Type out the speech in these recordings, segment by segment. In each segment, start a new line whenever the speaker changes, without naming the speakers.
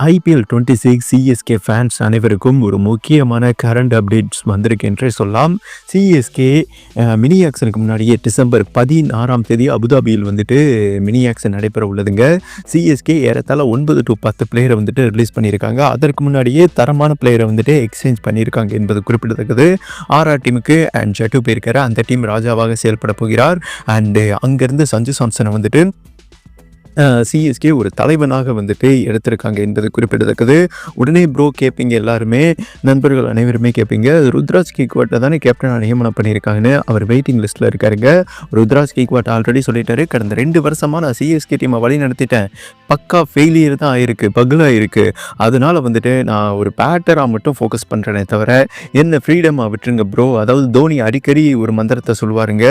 IPL 26 CSK fans அனைவருக்கும் ஒரு முக்கியமான கரண்ட் அப்டேட்ஸ் வந்திருக்கு என்றே சொல்லலாம். சிஎஸ்கே மினி ஆக்ஷனுக்கு முன்னாடியே டிசம்பர் 16ஆம் தேதி அபுதாபியில் வந்துட்டு மினி ஆக்ஷன் நடைபெற உள்ளதுங்க. சிஎஸ்கே ஏறத்தாழ 9 to 10 பிளேயரை வந்துட்டு ரிலீஸ் பண்ணியிருக்காங்க. அதற்கு முன்னாடியே தரமான பிளேயரை வந்துட்டு எக்ஸ்சேஞ்ச் பண்ணியிருக்காங்க என்பது குறிப்பிடத்தக்கது. ஆர்ஆர் டீமுக்கு அண்ட் ஜட்டு போயிருக்காரு. அந்த டீம் ராஜாவாக செயல்பட போகிறார். அண்டு அங்கேருந்து சஞ்சு சாம்சனை வந்துட்டு சிஎஸ்கே ஒரு தலைவனாக வந்துட்டு எடுத்திருக்காங்க என்பது குறிப்பிடத்தக்கது. உடனே ப்ரோ கேட்பீங்க, எல்லாருமே நண்பர்கள் அனைவருமே கேட்பீங்க, ருத்ராஜ் கேக்வாட்டை தானே கேப்டனாக நியமனம் பண்ணியிருக்காங்கன்னு. அவர் வெயிட்டிங் லிஸ்ட்டில் இருக்காருங்க. ருத்ராஜ் கேக்வாட் ஆல்ரெடி சொல்லிட்டாரு, கடந்த 2 வருஷமாக நான் சிஎஸ்கே டீமை வழி நடத்திட்டேன், பக்கா ஃபெயிலியர் தான் ஆயிருக்கு, பகுலாக இருக்குது, அதனால் வந்துட்டு நான் ஒரு பேட்டராக மட்டும் ஃபோக்கஸ் பண்ணுறேனே தவிர என்ன ஃப்ரீடமாக விட்டுருங்க ப்ரோ. அதாவது தோனி அடிக்கடி ஒரு மந்திரத்தை சொல்லுவாருங்க,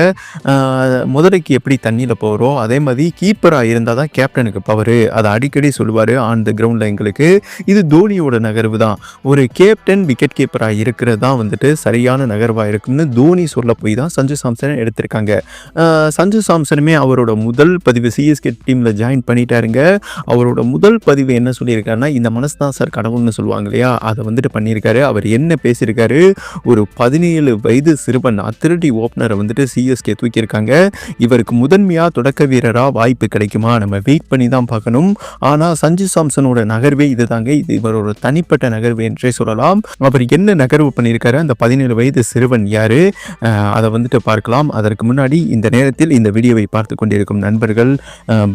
முதலைக்கு எப்படி தண்ணியில் போகிறோம் அதே மாதிரி கீப்பராக இருந்தால் தான் கேப்டனுக்கு பவரு, அதை அடிக்கடி சொல்லுவார் ஆன் த கிரவுண்டில். எங்களுக்கு இது தோனியோட நகர்வு தான், ஒரு கேப்டன் விக்கெட் கீப்பராக இருக்கிறது தான் வந்துட்டு சரியான நகர்வாக இருக்குன்னு தோனி சொல்ல போய் தான் சஞ்சு சாம்சனை எடுத்திருக்காங்க. சஞ்சு சாம்சனுமே அவரோட முதல் பதிவு சிஎஸ்கே டீமில் ஜாயின் பண்ணிட்டாருங்க. அவரோட முதல் பதிவு என்ன சொல்லியிருக்காருன்னா, இந்த மனசு தான் சார் கடவுள்னு சொல்லுவாங்க இல்லையா, அதை வந்துட்டு பண்ணியிருக்காரு. அவர் என்ன பேசியிருக்காரு, ஒரு 17 வயது சிறுவன் அத்லட்டி ஓப்பனரை வந்துட்டு சிஎஸ்கே தூக்கியிருக்காங்க. இவருக்கு முதன்மையாக தொடக்க வீரராக வாய்ப்பு கிடைக்குமா, நம்ம வெயிட் பண்ணி தான் பார்க்கணும். ஆனால் சஞ்சு சாம்சனோட நகர்வே இது தாங்க, இது இவரோட தனிப்பட்ட நகர்வு என்றே சொல்லலாம். அவர் என்ன நகர்வு பண்ணியிருக்காரு, அந்த 17 வயது சிறுவன் யார், அதை வந்துட்டு பார்க்கலாம். அதற்கு முன்னாடி இந்த நேரத்தில் இந்த வீடியோவை பார்த்து கொண்டிருக்கும் நண்பர்கள்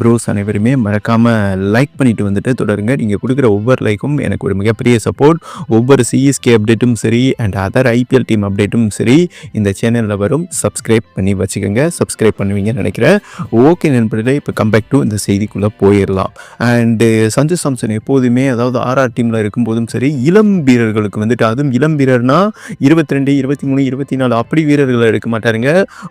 ப்ரோஸ் அனைவருமே மறக்காமல் லைக் பண்ணிட்டு வந்துட்டு தொடருங்க. நீங்கள் கொடுக்குற ஒவ்வொரு லைக்கும் எனக்கு ஒரு மிகப்பெரிய சப்போர்ட். ஒவ்வொரு சிஎஸ்கே அப்டேட்டும் சரி அண்ட் அதர் ஐபிஎல் டீம் அப்டேட்டும் சரி இந்த சேனலில் வரும். சப்ஸ்கிரைப் பண்ணி வச்சுக்கோங்க, சப்ஸ்கிரைப் பண்ணுவீங்கன்னு நினைக்கிறேன். ஓகே நண்பர்களே, இப்போ கம்பேக் டு இந்த செய்திக்குள்ளே போயிடலாம். அண்டு சஞ்சு சாம்சன் எப்போதுமே, அதாவது ஆர்ஆர் டீமில் இருக்கும்போதும் சரி, இளம் வீரர்களுக்கு வந்துட்டு, அதுவும் இளம் வீரர்னா 22, 23, 24 அப்படி வீரர்களை எடுக்க மாட்டாருங்க.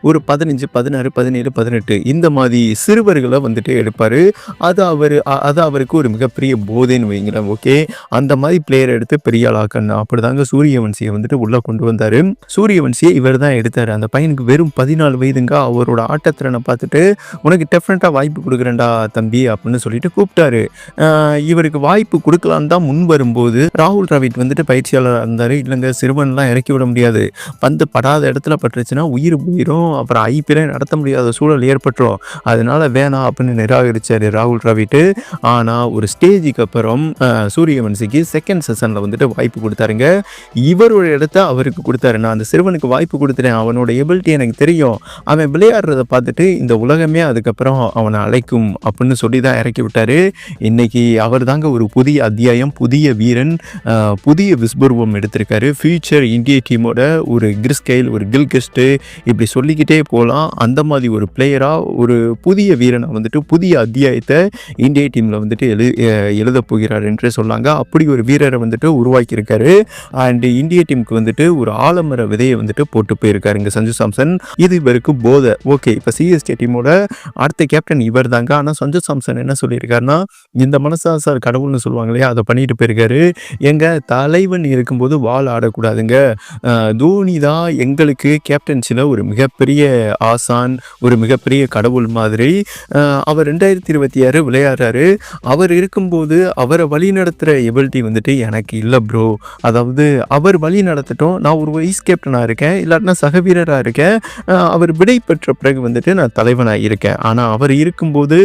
ஒரு 15, 16, 17, 18 இந்த மாதிரி சிறுவர்களை வந்துட்டு எடுப்பார். அது அவருக்கு ஒரு மிகப்பெரிய போதைன்னு வைங்களேன். ஓகே, அந்த மாதிரி பிளேயர் எடுத்து பெரிய ஆளாக்கணும். அப்படி தாங்க சூரியவன்சியை வந்துட்டு உள்ளே கொண்டு வந்தார். சூரியவன்சியை இவர் தான் எடுத்தார். அந்த பையனுக்கு வெறும் 14 வயதுங்க. அவரோட ஆட்டத்திறனை பார்த்துட்டு உனக்கு டெஃபினட்டாக வாய்ப்பு கொடுக்குறேன்டா தம்பி அப்படின்னு சொல்லிட்டு கூப்பிட்டாரு. இவருக்கு வாய்ப்பு கொடுக்கலான்னு தான் முன் வரும்போது ராகுல் டிராவிட் வந்துட்டு பயிற்சியாளராக இருந்தார். இல்லைங்க, சிறுவன்லாம் இறக்கி விட முடியாது, பந்து படாத இடத்துல பட்டுருச்சுன்னா உயிர் போயிடும், அப்புறம் ஐபிஎல்லே நடத்த முடியாத சூழல் ஏற்பட்டுரும், அதனால வேணாம் அப்படின்னு நிராகரித்தார் ராகுல் டிராவிட்டு. ஆனால் ஒரு ஸ்டேஜுக்கு அப்புறம் சூரியவன்சிக்கு செகண்ட் செஷனில் வந்துட்டு வாய்ப்பு கொடுத்தாருங்க. இவரோட இடத்த அவருக்கு கொடுத்தாரு. நான் அந்த சிறுவனுக்கு வாய்ப்பு கொடுத்துட்டேன், அவனோட எபிலிட்டி எனக்கு தெரியும், அவன் விளையாடுறதை பார்த்துட்டு இந்த உலகமே அதுக்கப்புறம் அவனை அழைக்கும் அப்படின்னு சொல்லி தான் இறக்கி விட்டார். இன்னைக்கு அவர் தாங்க ஒரு புதிய அத்தியாயம், புதிய வீரன், புதிய விஸ்வரூபம் எடுத்திருக்காரு. ஃபியூச்சர் இந்திய டீமோட ஒரு கிறிஸ்கைல், ஒரு கில்கிஸ்ட்டு, இப்படி சொல்லிக்கிட்டே போகலாம். அந்த மாதிரி ஒரு பிளேயராக, ஒரு புதிய வீரனை வந்துட்டு புதிய அத்தியாயத்தை இந்திய டீமில் வந்துட்டு எழுத போகிறார் என்றே சொல்லாங்க. அப்படி ஒரு வீரரை வந்துட்டு உருவாக்கியிருக்காரு. அண்ட் இந்திய டீமுக்கு வந்துட்டு ஒரு ஆலமர விதையை வந்துட்டு போட்டு போயிருக்காருங்க சஞ்சு சாம்சன். இது இவருக்கு போதை. ஓகே, இப்போ சிஎஸ்கே டீமோட அடுத்த கேப்டன் இவர் தாங்க. ஆனால் சஞ்சு சாம்சன் என்ன சொல்லியிருக்காருன்னா, இந்த மனசா சார் கடவுள்னு சொல்லுவாங்க இல்லையா, அதை பண்ணிட்டு போயிருக்காரு. எங்க தலைவன் இருக்கும்போது வால் ஆடக்கூடாதுங்க, தோனி தான் எங்களுக்கு கேப்டன்சியில் ஒரு மிகப்பெரிய ஆசான், ஒரு மிகப்பெரிய கடவுள் மாதிரி. அவர் 2026 விளையாடுறாரு. அவர் இருக்கும்போது அவரை வழி நடத்துகிற எபிலிட்டி வந்துட்டு எனக்கு இல்லை ப்ரோ. அதாவது அவர் வழி நடத்தட்டும், நான் ஒரு வைஸ் கேப்டனாக இருக்கேன், இல்லாட்டினா சக வீரராக இருக்கேன், அவர் விடை பெற்ற பிறகு வந்துட்டு நான் தலைவனாக இருக்கேன். ஆனால் அவர் இருக்கும்போது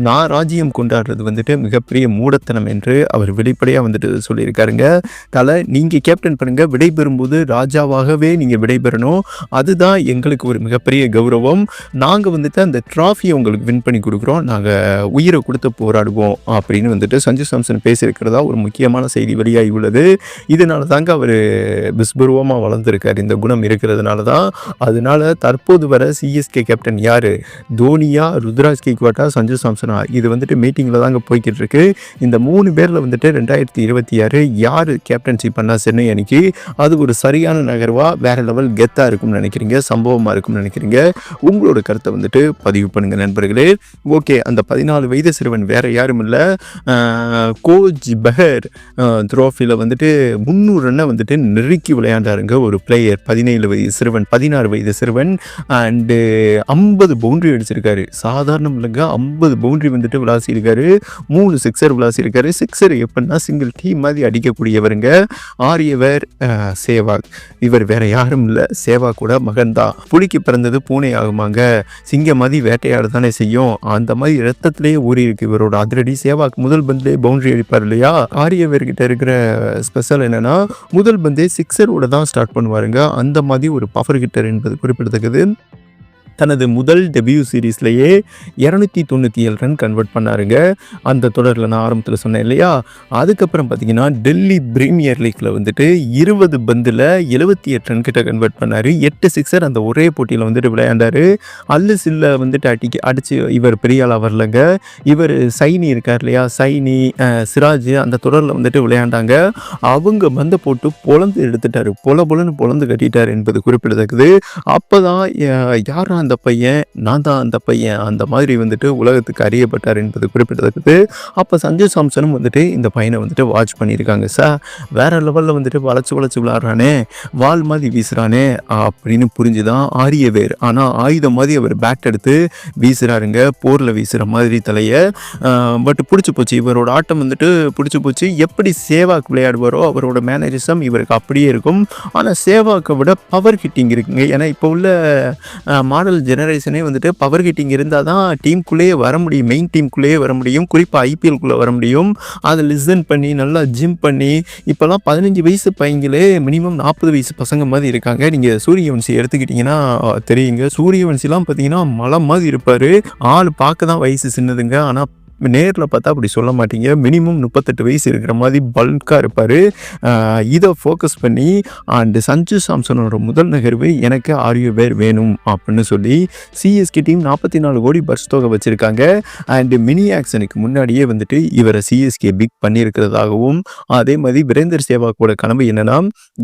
நான் ராஜ்யம் கொண்டாடுறது வந்துட்டு மிகப்பெரிய மூடத்தனம் என்று அவர் வெளிப்படையாக வந்துட்டு சொல்லியிருக்காருங்க. நீங்கள் கேப்டன் பண்ணுங்க, விடைபெறும்போது ராஜாவாகவே நீங்கள் விடைபெறணும், அதுதான் எங்களுக்கு ஒரு மிகப்பெரிய கௌரவம், நாங்கள் வந்துட்டு அந்த ட்ராஃபியை உங்களுக்கு வின் பண்ணி கொடுக்குறோம், நாங்கள் உயிரை கொடுத்து போராடுவோம் அப்படின்னு வந்துட்டு சஞ்சு சாம்சன் பேசியிருக்கிறதா ஒரு முக்கியமான செய்தி வெளியாகி உள்ளது. இதனால தாங்க அவர் விஸ்வரூபமாக வளர்ந்துருக்கார். இந்த குணம் இருக்கிறதுனால தான். அதனால தற்போது வர சிஎஸ்கே கேப்டன் யார், தோனியா, ருத்ராஜ் கேக்வாட்டா, சஞ்சு சாம்சனா, இது வந்துட்டு மீட்டிங்கில் தாங்க போய்கிட்டு இருக்கு. இந்த 3 பேரில் வந்துட்டு 2026 யார் கேப்டன்ஷிப் பண்ணால் சென்னை அன்னைக்கு அது ஒரு சரியான நகர்வாக வேற லெவல் கெத்தாக இருக்கும்னு நினைக்கிறீங்க, சம்பவமாக இருக்கும்னு நினைக்கிறீங்க? உங்களோட கருத்தை வந்துட்டு பதிவு பண்ணுங்கள் நண்பர்களே. ஓகே, அந்த 14 வயது சிறுவன் வேற வேறு யாரும் இல்லை, கோச் பெஹர் ட்ரோஃபியில் வந்துட்டு 300 ரன்னை வந்துட்டு நெருக்கி விளையாண்டாருங்க ஒரு பிளேயர். 17 வயது சிறுவன், 16 வயது சிறுவன். அண்டு 50 பவுண்ட்ரி அடிச்சிருக்காரு. சாதாரணம் இல்லைங்க, 50 பவுண்ட்ரி வந்துட்டு விளாசியிருக்காரு. 3 சிக்ஸர் விளாசியிருக்காரு. சிக்ஸர் எப்படின்னா சிங்கிள் டீம் மாதிரி அடிக்கக்கூடியவருங்க ஆரியவர் சேவாக். இவர் வேற யாரும் இல்லை, சேவாக்கோட மகன் தான். புலிக்கு பிறந்தது பூனை ஆகுமாங்க, சிங்கம் மாதிரி வேட்டையாட தானே செய்யும். அந்த மாதிரி ரத்தத்திலேயே ஊறி இருக்கு இவரோட அதிரடி. சேவாக் முதல் பந்திலே பவுண்டரி அடிப்பார் இல்லையா. ஆரியவர்கிட்ட இருக்கிற ஸ்பெஷல் என்னன்னா முதல் பந்தே சிக்ஸரோட தான் ஸ்டார்ட் பண்ணுவாருங்க. அந்த மாதிரி ஒரு பவர் ஹிட்டர் என்பது குறிப்பிடத்தக்கது. தனது முதல் டெபியூ சீரீஸ்லேயே 297 ரன் கன்வெர்ட் பண்ணாருங்க. அந்த தொடரில் நான் ஆரம்பத்தில் சொன்னேன் இல்லையா. அதுக்கப்புறம் பார்த்தீங்கன்னா டெல்லி பிரீமியர் லீக்கில் வந்துட்டு 20 பந்தில் 78 ரன் கிட்ட கன்வெர்ட் பண்ணார். 8 சிக்ஸர் அந்த ஒரே போட்டியில் வந்துட்டு விளையாண்டார். அல்லு சில்ல வந்துட்டு அடித்து இவர் பெரிய ஆளாக வரலங்க. இவர் சைனி இருக்கார் இல்லையா, சைனி சிராஜ் அந்த தொடரில் வந்துட்டு விளையாண்டாங்க. அவங்க பந்தை போட்டு பொழந்து எடுத்துட்டார், பொலன்னு பொழந்து கட்டிட்டார் என்பது குறிப்பிடத்தக்கது. அப்போ தான் யாரா அந்த பையன், நான் தான் அந்த பையன், அந்த மாதிரி வந்துட்டு உலகத்துக்கு அறியப்பட்டார் என்பது குறிப்பிடத்தக்கது. அப்போ சஞ்சு சாம்சனும் வந்துட்டு இந்த பையனை வந்துட்டு வாட்ச் பண்ணியிருக்காங்க. சார் வேற லெவலில் வந்துட்டு வளைச்சு விளாட்றானே, வால் மாதிரி வீசுகிறானே அப்படின்னு புரிஞ்சுதான் ஆரியவேர். ஆனால் ஆயுதம் மாதிரி அவர் பேட் எடுத்து வீசுகிறாருங்க, போரில் வீசுகிற மாதிரி தலையை. பட் பிடிச்சி போச்சு இவரோட ஆட்டம் வந்துட்டு பிடிச்சி போச்சு. எப்படி சேவாக் விளையாடுவாரோ அவரோட மேனேஜிசம் இவருக்கு அப்படியே இருக்கும். ஆனால் சேவாக்கை விட பவர் ஹிட்டிங் இருக்குங்க. ஏன்னா இப்போ உள்ள மாடல் ஜெனரேஷனே வந்துட்டு பவர் ஹிட்டிங் இருந்தால் தான் டீமுக்குள்ளேயே வர முடியும், மெயின் டீமுக்குள்ளேயே வர முடியும், குறிப்பாக ஐபிஎல்குள்ளே வர முடியும். அதை லிசன் பண்ணி நல்லா ஜிம் பண்ணி இப்போலாம் 15 வயசு பையங்களே மினிமம் 40 வயசு பசங்க மாதிரி இருக்காங்க. நீங்கள் சூரியவன்சி எடுத்துக்கிட்டிங்கன்னா தெரியுங்க. சூரியவன்சிலாம் பார்த்தீங்கன்னா மலை மாதிரி இருப்பார். ஆள் பார்க்க தான் வயசு சின்னதுங்க, ஆனால் நேரில் பார்த்தா அப்படி சொல்ல மாட்டீங்க. மினிமம் 38 வயசு இருக்கிற மாதிரி பல்காக இருப்பார். இதை ஃபோக்கஸ் பண்ணி அண்டு சஞ்சு சாம்சனோட முதல் நகர்வு எனக்கு ஆரியவேர் வேணும் அப்படின்னு சொல்லி சிஎஸ்கே டீம் 44 கோடி பர்ஸ் தொகை வச்சுருக்காங்க. அண்டு மினி ஆக்ஷனுக்கு முன்னாடியே வந்துட்டு இவரை சிஎஸ்கே பிக் பண்ணியிருக்கிறதாகவும், அதே மாதிரி வீரேந்தர் சேவாக்கோட கனவு என்னென்னா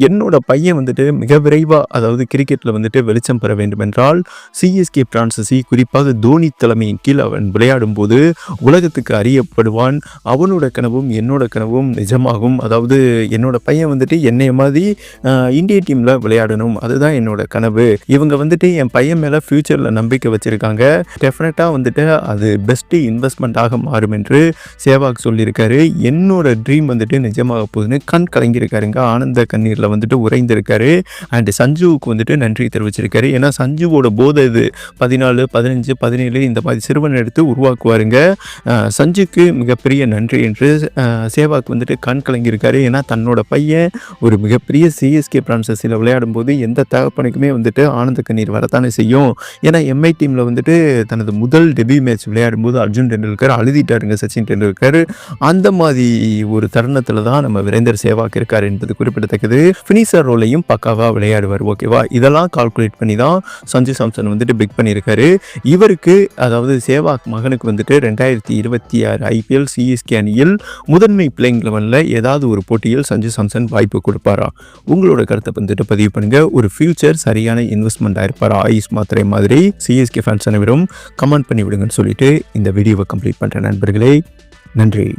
என்னோட பையன் வந்துட்டு மிக விரைவாக, அதாவது கிரிக்கெட்டில் வந்துட்டு வெளிச்சம் பெற வேண்டும் என்றால் சிஎஸ்கே பிரான்சஸி குறிப்பாக தோனி தலைமையின் கீழ் அவன் விளையாடும் போது உலகத்துக்கு அறியப்படுவான். அவனோட கனவும் என்னோட கனவும் நிஜமாகும். அதாவது என்னோட பையன் வந்துட்டு என்னைய மாதிரி இந்திய டீமில் விளையாடணும், அதுதான் என்னோட கனவு. இவங்க வந்துட்டு என் பையன் மேலே ஃப்யூச்சரில் நம்பிக்கை வச்சுருக்காங்க. டெஃபினட்டாக வந்துட்டு அது பெஸ்ட்டு இன்வெஸ்ட்மெண்ட்டாக மாறும் என்று சேவாக் சொல்லியிருக்காரு. என்னோட ட்ரீம் வந்துட்டு நிஜமாக போகுதுன்னு கண் கலங்கியிருக்காருங்க. ஆனந்த கண்ணீரில் வந்துட்டு உறைந்திருக்காரு. அண்டு சஞ்சுவுக்கு வந்துட்டு நன்றி தெரிவிச்சிருக்காரு. ஏன்னா சஞ்சுவோட போதை இது 14, 15, 17 இந்த மாதிரி சிறுவன் எடுத்து உருவாக்குவாருங்க. சஞ்சுக்கு மிகப்பெரிய நன்றி என்று சேவாக் வந்துட்டு கண் கலங்கியிருக்காரு. ஏன்னா தன்னோட பையன் ஒரு மிகப்பெரிய சிஎஸ்கே பிரான்சஸில் விளையாடும் போது எந்த தகப்பனுக்குமே வந்துட்டு ஆனந்த கண்ணீர் வரத்தானே செய்யும். ஏன்னா எம்ஐ டீமில் வந்துட்டு தனது முதல் டெபியூ மேட்ச் விளையாடும் போது அர்ஜுன் டெண்டுல்கர் அழுதிட்டாருங்க, சச்சின் டெண்டுல்கர். அந்த மாதிரி ஒரு தருணத்தில் தான் நம்ம வீரேந்தர் சேவாக் இருக்கார் என்பது குறிப்பிடத்தக்கது. ஃபினிஷர் ரோலையும் பக்காவாக விளையாடுவார். ஓகேவா, இதெல்லாம் கால்குலேட் பண்ணி தான் சஞ்சு சாம்சன் வந்துட்டு பிக் பண்ணியிருக்காரு. இவருக்கு, அதாவது சேவாக் மகனுக்கு வந்துட்டு 2026 ஐபிஎல் சிஎஸ்கே அணியில் முதன்மை பிளேயிங் 11ல் ஏதாவது ஒரு போட்டியில் சஞ்சு சாம்சன் வாய்ப்பு கொடுப்பாரா? உங்களோட கருத்தை வந்துட்டு பதிவு பண்ணுங்க. ஒரு ஃபியூச்சர் சரியான இன்வெஸ்ட்மெண்ட் ஆயிருப்பாரா ஆயுஷ் மாத்திரை மாதிரி? சிஎஸ்கே ஃபேன்ஸ் அனைவரும் கமெண்ட் பண்ணி விடுங்கன்னு சொல்லிட்டு இந்த வீடியோவை கம்ப்ளீட் பண்ணுறேன் நண்பர்களே. நன்றி.